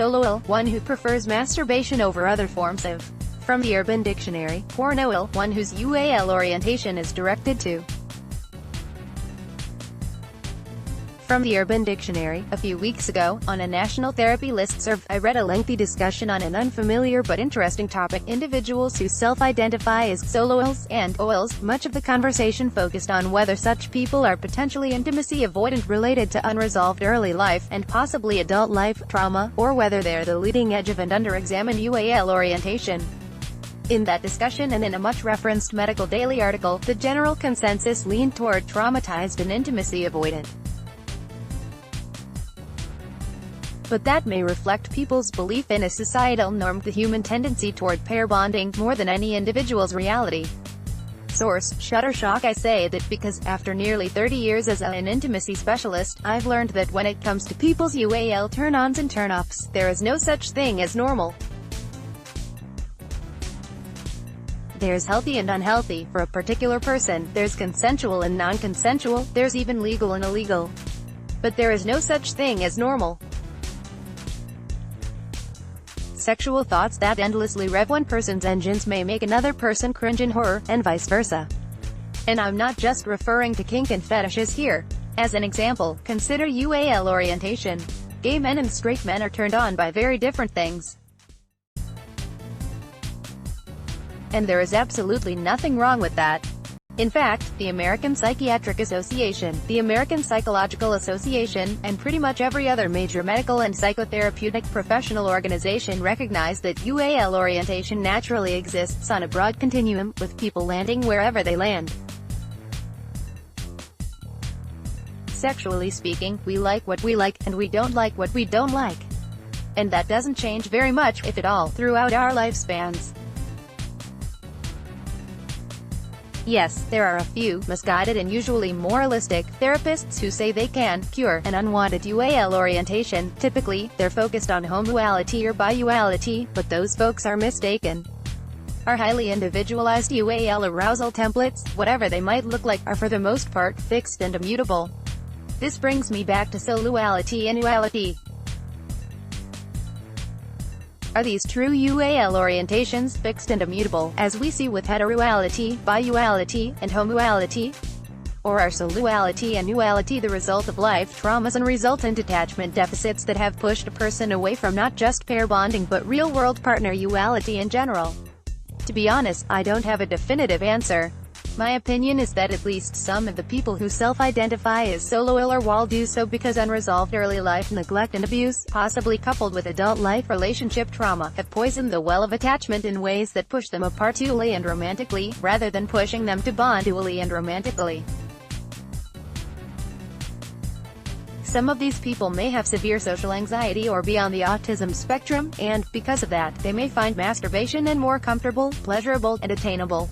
Soloual, one who prefers masturbation over other forms of. From the Urban Dictionary, Pornoual, one whose UAL orientation is directed to. From the Urban Dictionary, a few weeks ago, on a national therapy listserv, I read a lengthy discussion on an unfamiliar but interesting topic: individuals who self-identify as Solouals and OLs. Much of the conversation focused on whether such people are potentially intimacy avoidant related to unresolved early life, and possibly adult life, trauma, or whether they're the leading edge of an under-examined UAL orientation. In that discussion and in a much-referenced Medical Daily article, the general consensus leaned toward traumatized and intimacy avoidant. But that may reflect people's belief in a societal norm, the human tendency toward pair bonding, more than any individual's reality. Source: Shuttershock. I say that because, after nearly 30 years as an intimacy specialist, I've learned that when it comes to people's UAL turn-ons and turn-offs, there is no such thing as normal. There's healthy and unhealthy, for a particular person, there's consensual and non-consensual, there's even legal and illegal. But there is no such thing as normal. Sexual thoughts that endlessly rev one person's engines may make another person cringe in horror, and vice versa. And I'm not just referring to kink and fetishes here. As an example, consider UAL orientation. Gay men and straight men are turned on by very different things. And there is absolutely nothing wrong with that. In fact, the American Psychiatric Association, the American Psychological Association, and pretty much every other major medical and psychotherapeutic professional organization recognize that UAL orientation naturally exists on a broad continuum, with people landing wherever they land. Sexually speaking, we like what we like, and we don't like what we don't like. And that doesn't change very much, if at all, throughout our lifespans. Yes, there are a few, misguided and usually moralistic, therapists who say they can cure an unwanted UAL orientation. Typically, they're focused on homoality or biuality, but those folks are mistaken. Our highly individualized UAL arousal templates, whatever they might look like, are for the most part fixed and immutable. This brings me back to Solouality and Pornouality. Are these true UAL orientations fixed and immutable, as we see with heteroality, biuality, and homoality? Or are Solouality and Pornouality the result of life traumas and resultant attachment deficits that have pushed a person away from not just pair bonding but real-world partner uality in general? To be honest, I don't have a definitive answer. My opinion is that at least some of the people who self-identify as Soloual or Pornoual do so because unresolved early life neglect and abuse, possibly coupled with adult life relationship trauma, have poisoned the well of attachment in ways that push them apart dually and romantically, rather than pushing them to bond dually and romantically. Some of these people may have severe social anxiety or be on the autism spectrum, and, because of that, they may find masturbation and more comfortable, pleasurable, and attainable.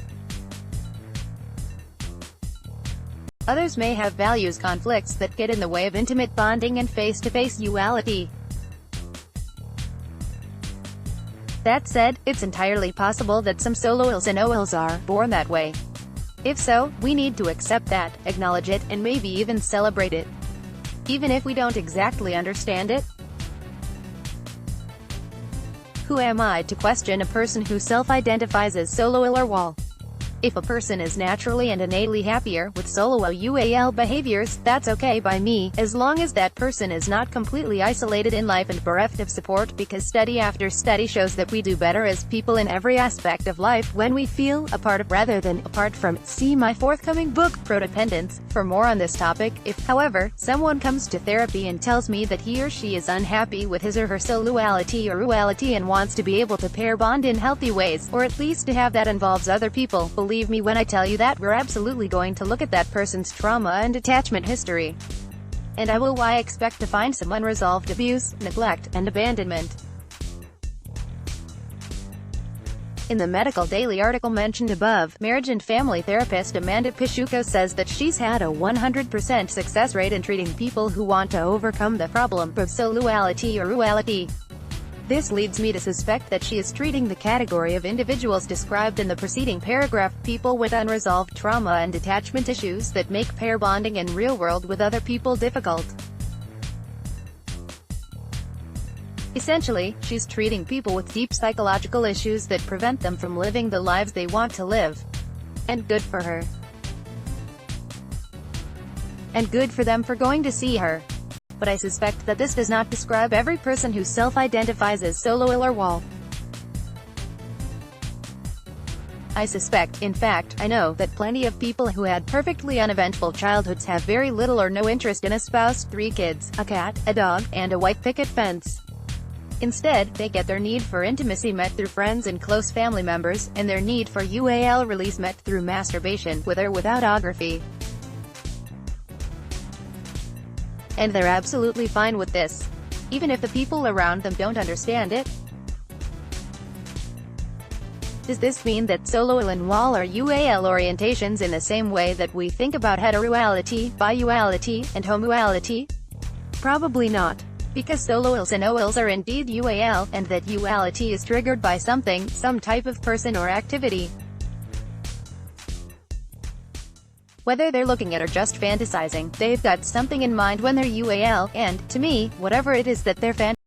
Others may have values conflicts that get in the way of intimate bonding and face-to-face uality. That said, it's entirely possible that some Solouals and OLs are born that way. If so, we need to accept that, acknowledge it, and maybe even celebrate it. Even if we don't exactly understand it. Who am I to question a person who self-identifies as Soloual or Pornoual? If a person is naturally and innately happier with Soloual UAL behaviors, that's okay by me, as long as that person is not completely isolated in life and bereft of support, because study after study shows that we do better as people in every aspect of life when we feel a part of rather than apart from it. See my forthcoming book, Codependence, for more on this topic. If, however, someone comes to therapy and tells me that he or she is unhappy with his or her Solouality or Pornouality and wants to be able to pair bond in healthy ways, or at least to have that involves other people, believe me when I tell you that we're absolutely going to look at that person's trauma and attachment history. And I will expect to find some unresolved abuse, neglect, and abandonment. In the Medical Daily article mentioned above, marriage and family therapist Amanda Pisciuco says that she's had a 100% success rate in treating people who want to overcome the problem of Solouality or Pornouality. This leads me to suspect that she is treating the category of individuals described in the preceding paragraph, people with unresolved trauma and attachment issues that make pair bonding in real world with other people difficult. Essentially, she's treating people with deep psychological issues that prevent them from living the lives they want to live. And good for her. And good for them for going to see her. But I suspect that this does not describe every person who self-identifies as Soloual or Wal. I suspect, in fact, I know, that plenty of people who had perfectly uneventful childhoods have very little or no interest in a spouse, 3 kids, a cat, a dog, and a white picket fence. Instead, they get their need for intimacy met through friends and close family members, and their need for UAL release met through masturbation, with or without orgasm. And they're absolutely fine with this, even if the people around them don't understand it. Does this mean that Soloual and Wal are UAL orientations in the same way that we think about heteroality, biuality, and homoality? Probably not. Because Solouals and OLs are indeed UAL, and that uality is triggered by something, some type of person or activity. Whether they're looking at or just fantasizing, they've got something in mind when they're UAL, and, to me, whatever it is that they're fantasizing